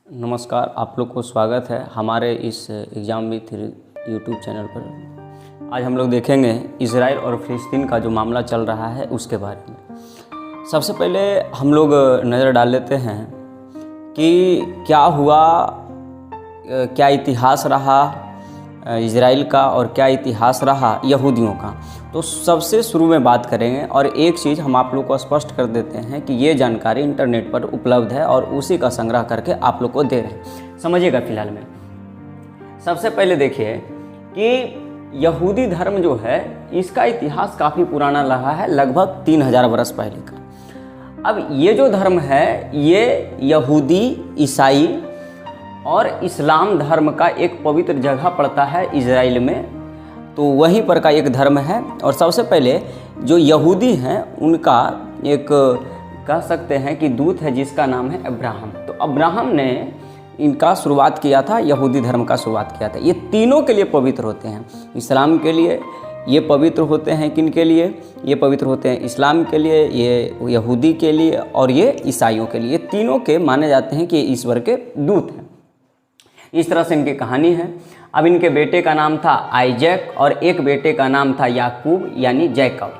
नमस्कार, आप लोग को स्वागत है हमारे इस एग्ज़ाम विथ यूट्यूब चैनल पर। आज हम लोग देखेंगे इजराइल और फ़िलिस्तीन का जो मामला चल रहा है उसके बारे में। सबसे पहले हम लोग नज़र डाल लेते हैं कि क्या हुआ, क्या इतिहास रहा इजराइल का और क्या इतिहास रहा यहूदियों का। तो सबसे शुरू में बात करेंगे और एक चीज़ हम आप लोग को स्पष्ट कर देते हैं कि ये जानकारी इंटरनेट पर उपलब्ध है और उसी का संग्रह करके आप लोग को दे रहे हैं। समझिएगा। फिलहाल में सबसे पहले देखिए कि यहूदी धर्म जो है इसका इतिहास काफ़ी पुराना रहा है, लगभग 3000 वर्ष पहले का। अब ये जो धर्म है ये यहूदी, ईसाई और इस्लाम धर्म का एक पवित्र जगह पड़ता है इजराइल में, तो वहीं पर का एक धर्म है। और सबसे पहले जो यहूदी हैं उनका एक कह सकते हैं कि दूत है जिसका नाम है अब्राहम। तो अब्राहम ने इनका शुरुआत किया था, यहूदी धर्म का शुरुआत किया था। ये तीनों के लिए पवित्र होते हैं। इस्लाम के लिए ये पवित्र होते हैं, किन के लिए? ये पवित्र होते हैं इस्लाम के लिए, ये यहूदी के लिए और ये ईसाइयों के लिए। तीनों के माने जाते हैं कि ये ईश्वर के दूत हैं। इस तरह से इनकी कहानी है। अब इनके बेटे का नाम था आइजैक और एक बेटे का नाम था याकूब यानी जैकब।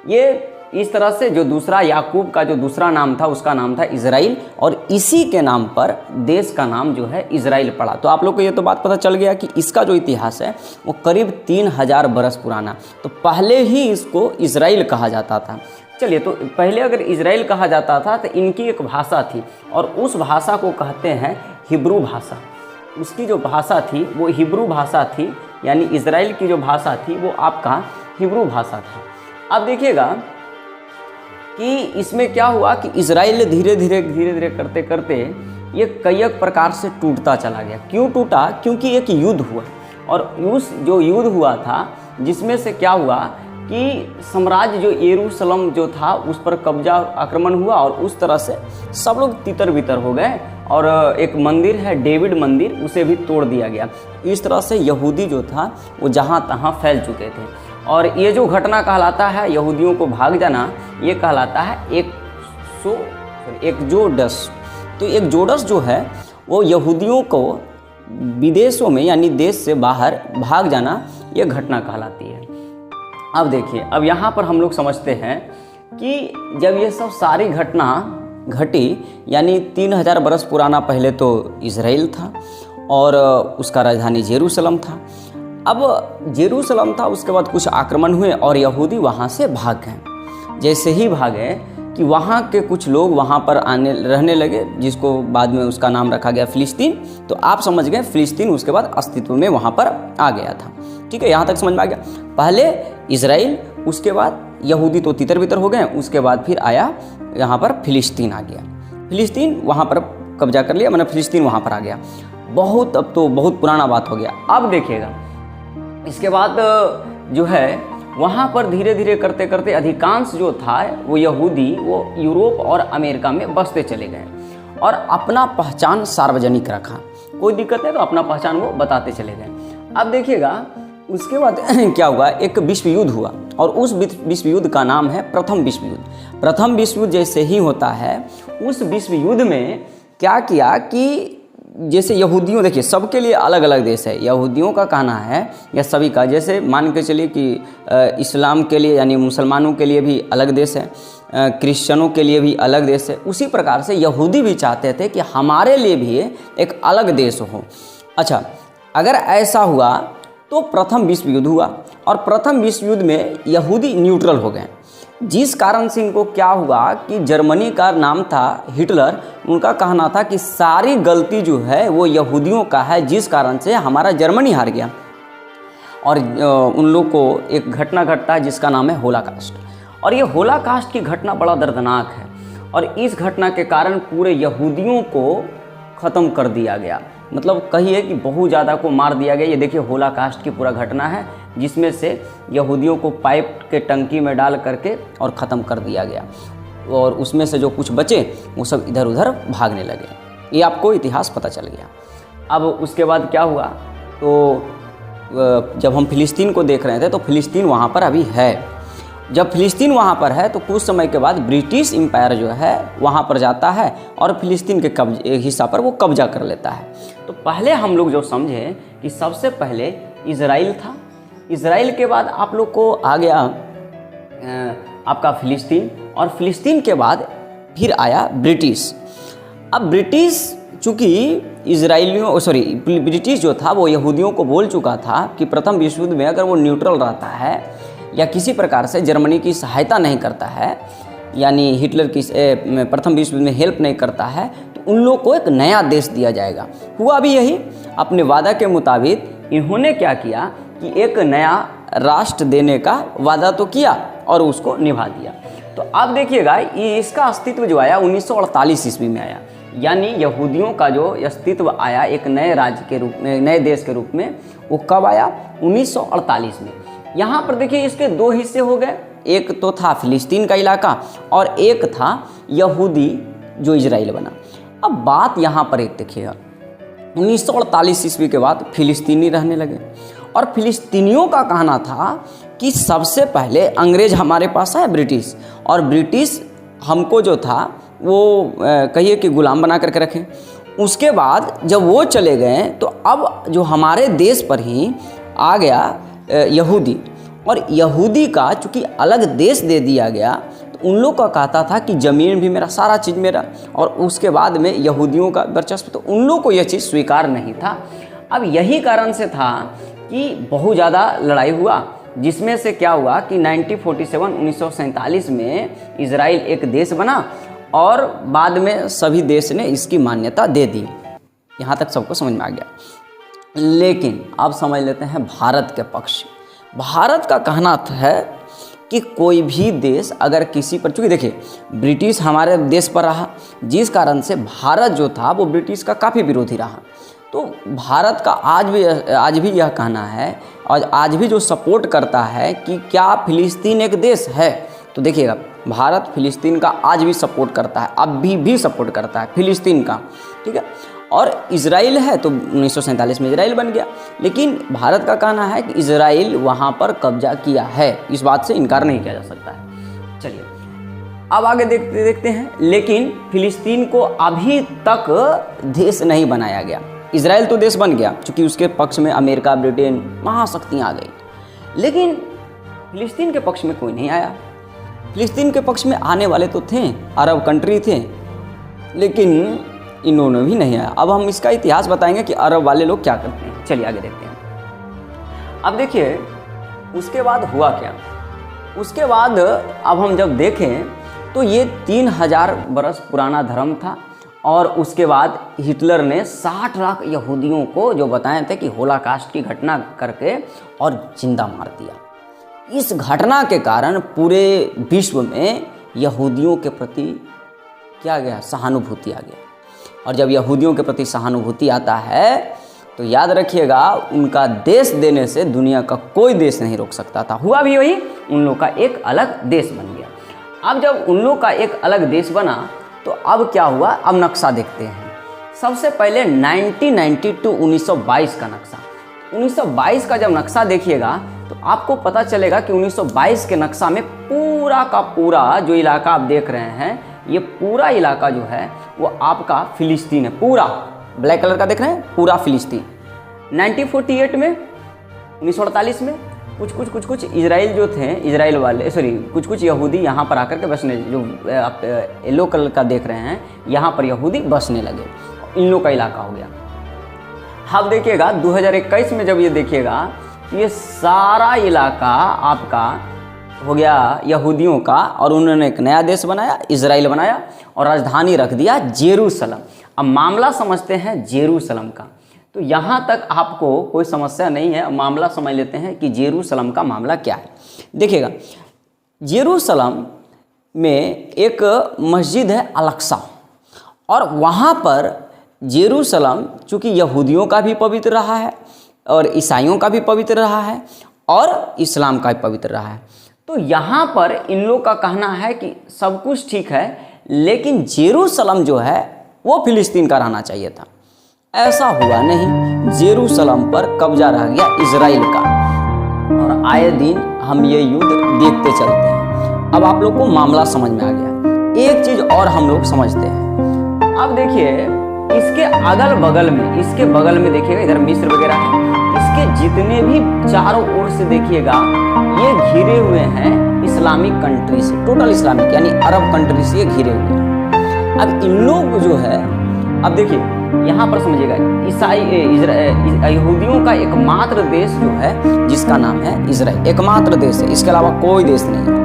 ये इस तरह से जो दूसरा याकूब का जो दूसरा नाम था उसका नाम था इजराइल और इसी के नाम पर देश का नाम जो है इजराइल पड़ा। तो आप लोग को ये तो बात पता चल गया कि इसका जो इतिहास है वो करीब 3000 बरस पुराना। तो पहले ही इसको इजराइल कहा जाता था। चलिए, तो पहले अगर इजराइल कहा जाता था तो इनकी एक भाषा थी और उस भाषा को कहते हैं हिब्रू भाषा। उसकी जो भाषा थी वो हिब्रू भाषा थी, यानी इजराइल की जो भाषा थी वो आपका हिब्रू भाषा था। अब देखिएगा कि इसमें क्या हुआ कि इजराइल धीरे धीरे करते करते ये कई एक प्रकार से टूटता चला गया। क्यों टूटा? क्योंकि एक युद्ध हुआ और उस जो युद्ध हुआ था जिसमें से क्या हुआ कि साम्राज्य जो यरूशलेम जो था उस पर कब्जा आक्रमण हुआ और उस तरह से सब लोग तितर बितर हो गए और एक मंदिर है डेविड मंदिर, उसे भी तोड़ दिया गया। इस तरह से यहूदी जो था वो जहाँ तहाँ फैल चुके थे। और ये जो घटना कहलाता है यहूदियों को भाग जाना, ये कहलाता है एक्सोडस। तो एक्सोडस जो है वो यहूदियों को विदेशों में यानी देश से बाहर भाग जाना, ये घटना कहलाती है। अब देखिए, अब यहाँ पर हम लोग समझते हैं कि जब ये सब सारी घटना घटी, यानी 3000 बरस पुराना पहले तो इजराइल था और उसका राजधानी जेरूशलेम था। अब जेरूशलेम था, उसके बाद कुछ आक्रमण हुए और यहूदी वहाँ से भाग गए। जैसे ही भागे कि वहाँ के कुछ लोग वहाँ पर रहने लगे, जिसको बाद में उसका नाम रखा गया फ़िलिस्तीन। तो आप समझ गए फ़िलिस्तीन उसके बाद अस्तित्व में वहाँ पर आ गया था। ठीक है, यहाँ तक समझ में आ गया। पहले इजराइल, उसके बाद यहूदी तो तितर बितर हो गए, उसके बाद फिर आया यहाँ पर फ़िलिस्तीन आ गया। फ़िलिस्तीन वहाँ पर कब्जा कर लिया, मतलब फ़िलिस्तीन वहाँ पर आ गया। अब तो बहुत पुराना बात हो गया। अब देखिएगा इसके बाद जो है वहाँ पर धीरे धीरे करते करते अधिकांश जो था वो यहूदी वो यूरोप और अमेरिका में बसते चले गए और अपना पहचान सार्वजनिक रखा। कोई दिक्कत नहीं तो अपना पहचान वो बताते चले गए। अब देखिएगा उसके बाद क्या हुआ, एक विश्व युद्ध हुआ और उस विश्व युद्ध का नाम है प्रथम विश्व युद्ध। प्रथम विश्व युद्ध जैसे ही होता है, उस विश्व युद्ध में क्या किया कि जैसे यहूदियों, देखिए सबके लिए अलग अलग देश है। यहूदियों का कहना है या सभी का, जैसे मान के चलिए कि इस्लाम के लिए यानी मुसलमानों के लिए भी अलग देश है, क्रिश्चियनों के लिए भी अलग देश है। उसी प्रकार से यहूदी भी चाहते थे कि हमारे लिए भी एक अलग देश हो। अच्छा, अगर ऐसा हुआ तो प्रथम विश्व युद्ध हुआ और प्रथम विश्व युद्ध में यहूदी न्यूट्रल हो गए, जिस कारण से इनको क्या हुआ कि जर्मनी का नाम था हिटलर। उनका कहना था कि सारी गलती जो है वो यहूदियों का है, जिस कारण से हमारा जर्मनी हार गया। और उन लोग को एक घटना घटता है जिसका नाम है होलाकास्ट। और ये होलाकास्ट की घटना बड़ा दर्दनाक है और इस घटना के कारण पूरे यहूदियों को ख़त्म कर दिया गया। मतलब कहिए कि बहुत ज़्यादा को मार दिया गया। ये देखिए होलाकास्ट की पूरा घटना है जिसमें से यहूदियों को पाइप के टंकी में डाल करके और ख़त्म कर दिया गया और उसमें से जो कुछ बचे वो सब इधर उधर भागने लगे। ये आपको इतिहास पता चल गया। अब उसके बाद क्या हुआ, तो जब हम फ़िलिस्तीन को देख रहे थे तो फ़िलिस्तीन वहाँ पर अभी है जब फिलिस्तीन वहाँ पर है तो कुछ समय के बाद ब्रिटिश एम्पायर जो है वहाँ पर जाता है और फिलिस्तीन के हिस्सा पर वो कब्जा कर लेता है। तो पहले हम लोग जो समझे कि सबसे पहले इजराइल था, इजराइल के बाद आप लोग को आ गया आपका फिलिस्तीन, और फिलिस्तीन के बाद फिर आया ब्रिटिश। अब ब्रिटिश चूँकि ब्रिटिश जो था वो यहूदियों को बोल चुका था कि प्रथम विश्व युद्ध में अगर वो न्यूट्रल रहता है या किसी प्रकार से जर्मनी की सहायता नहीं करता है, यानी हिटलर की प्रथम विश्व युद्ध में हेल्प नहीं करता है, तो उन लोग को एक नया देश दिया जाएगा। हुआ भी यही, अपने वादा के मुताबिक इन्होंने क्या किया कि एक नया राष्ट्र देने का वादा तो किया और उसको निभा दिया। तो आप देखिएगा इसका अस्तित्व जो आया 1948 ईस्वी में आया, यानी यहूदियों का जो अस्तित्व आया एक नए राज्य के रूप में, नए देश के रूप में, वो कब आया? 1948 में। यहाँ पर देखिए इसके दो हिस्से हो गए, एक तो था फिलिस्तीन का इलाका और एक था यहूदी जो इजराइल बना। अब बात यहाँ पर एक देखिएगा, 1948 ईस्वी के बाद फिलिस्तीनी रहने लगे और फिलिस्तीनियों का कहना था कि सबसे पहले अंग्रेज हमारे पास आए ब्रिटिश, और ब्रिटिश हमको जो था वो कहिए कि गुलाम बना करके रखें। उसके बाद जब वो चले गए तो अब जो हमारे देश पर ही आ गया यहूदी, और यहूदी का चूँकि अलग देश दे दिया गया तो उन लोग का कहता था कि ज़मीन भी मेरा, सारा चीज़ मेरा, और उसके बाद में यहूदियों का वर्चस्व, तो उन लोग को यह चीज़ स्वीकार नहीं था। अब यही कारण से था कि बहुत ज़्यादा लड़ाई हुआ, जिसमें से क्या हुआ कि 1947 में इजराइल एक देश बना और बाद में सभी देश ने इसकी मान्यता दे दी। यहाँ तक सबको समझ में आ गया। लेकिन अब समझ लेते हैं भारत के पक्ष। भारत का कहना है कि कोई भी देश अगर किसी पर, चूँकि देखिए ब्रिटिश हमारे देश पर रहा, जिस कारण से भारत जो था वो ब्रिटिश का काफ़ी विरोधी रहा। तो भारत का आज भी यह कहना है और आज भी जो सपोर्ट करता है कि क्या फिलिस्तीन एक देश है, तो देखिएगा भारत फिलिस्तीन का आज भी सपोर्ट करता है, अब भी सपोर्ट करता है फिलिस्तीन का, ठीक है। और इजराइल है तो 1947 में इजराइल बन गया, लेकिन भारत का कहना है कि इजराइल वहाँ पर कब्जा किया है, इस बात से इनकार नहीं किया जा सकता है। चलिए अब आगे देखते हैं। लेकिन फिलिस्तीन को अभी तक देश नहीं बनाया गया। इजराइल तो देश बन गया क्योंकि उसके पक्ष में अमेरिका, ब्रिटेन, महाशक्तियाँ आ गई, लेकिन फिलिस्तीन के पक्ष में कोई नहीं आया। फिलिस्तीन के पक्ष में आने वाले तो थे, अरब कंट्री थे, लेकिन इन्होंने भी नहीं आया। अब हम इसका इतिहास बताएंगे कि अरब वाले लोग क्या करते हैं। चलिए आगे देखते हैं। अब देखिए उसके बाद हुआ क्या। उसके बाद अब हम जब देखें तो ये 3000 बरस पुराना धर्म था, और उसके बाद हिटलर ने 60 लाख यहूदियों को जो बताए थे कि होलोकॉस्ट की घटना करके और जिंदा मार दिया। इस घटना के कारण पूरे विश्व में यहूदियों के प्रति क्या गया, सहानुभूति आ गया। और जब यहूदियों के प्रति सहानुभूति आता है तो याद रखिएगा उनका देश देने से दुनिया का कोई देश नहीं रोक सकता था। हुआ भी वही, उन लोग का एक अलग देश बन गया। अब जब उन लोग का एक अलग देश बना तो अब क्या हुआ, अब नक्शा देखते हैं। सबसे पहले 1922 का नक्शा। 1922 का जब नक्शा देखिएगा तो आपको पता चलेगा कि 1922 के नक्शा में पूरा का पूरा जो इलाका आप देख रहे हैं, ये पूरा इलाका जो है वो आपका फिलिस्तीन है। पूरा ब्लैक कलर का देख रहे हैं, पूरा फिलिस्तीन। 1948 में, 1948 में कुछ इजराइल जो थे, इजराइल वाले कुछ यहूदी यहाँ पर आकर के बसने, जो आप येलो कलर का देख रहे हैं, यहाँ पर यहूदी बसने लगे, इन लोग का इलाका हो गया। अब देखिएगा 2021 में जब ये देखिएगा ये सारा इलाका आपका हो गया यहूदियों का, और उन्होंने एक नया देश बनाया, इजराइल बनाया, और राजधानी रख दिया जेरूसलम। अब मामला समझते हैं जेरूसलम का, तो यहाँ तक आपको कोई समस्या नहीं है। मामला समझ लेते हैं कि जेरूसलम का मामला क्या है। देखिएगा जेरूसलम में एक मस्जिद है अल-अक्सा, और वहाँ पर जेरूसलम चूँकि यहूदियों का भी पवित्र रहा है और ईसाइयों का भी पवित्र रहा है और इस्लाम का भी पवित्र रहा है। तो यहाँ पर इन लोग का कहना है कि सब कुछ ठीक है, लेकिन जेरूसलम जो है वो फिलिस्तीन का रहना चाहिए था। ऐसा हुआ नहीं, जेरूसलम पर कब्जा रह गया इजराइल का, और आए दिन हम ये युद्ध देखते चलते हैं। अब आप लोग को मामला समझ में आ गया। एक चीज और हम लोग समझते हैं। अब देखिए इसके अगल बगल में, इसके बगल में देखिएगा इधर मिस्र वगैरह है, इसके जितने भी चारों ओर से देखिएगा ये घिरे हुए हैं इस्लामिक कंट्री से, टोटल इस्लामिक यानी अरब कंट्री से ये घिरे हुए हैं। अब इन लोग जो है, अब देखिए यहाँ पर समझिएगा, यहूदियों का एकमात्र देश जो है जिसका नाम है इजराइल, एकमात्र देश है, इसके अलावा कोई देश नहीं है।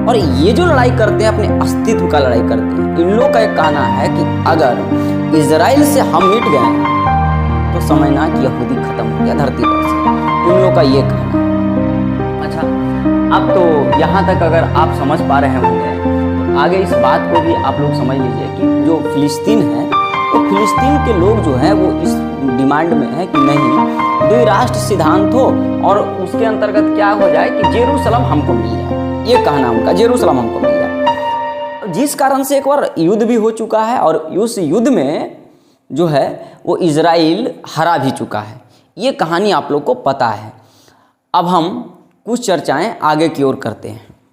और ये जो लड़ाई करते हैं अपने अस्तित्व का लड़ाई करते हैं। इन लोग का एक कहना है कि अगर इजराइल से हम मिट गए तो समझना कि यहूदी खत्म हो गया धरती पर से। इन लोग का ये कहना है। अच्छा, अब तो यहाँ तक अगर आप समझ पा रहे होंगे तो आगे इस बात को भी आप लोग समझ लीजिए कि जो फिलिस्तीन है, तो फिलिस्तीन के लोग जो है वो इस डिमांड में है कि नहीं, द्विराष्ट्र सिद्धांत हो और उसके अंतर्गत क्या हो जाए कि जेरूसलम हमको मिल जाए। ये कहना उनका, जेरूसलम हमको मिल जाए। जिस कारण से एक बार युद्ध भी हो चुका है और उस युद्ध में जो है वो इजराइल हरा भी चुका है। ये कहानी आप लोग को पता है। अब हम कुछ चर्चाएं आगे की ओर करते हैं।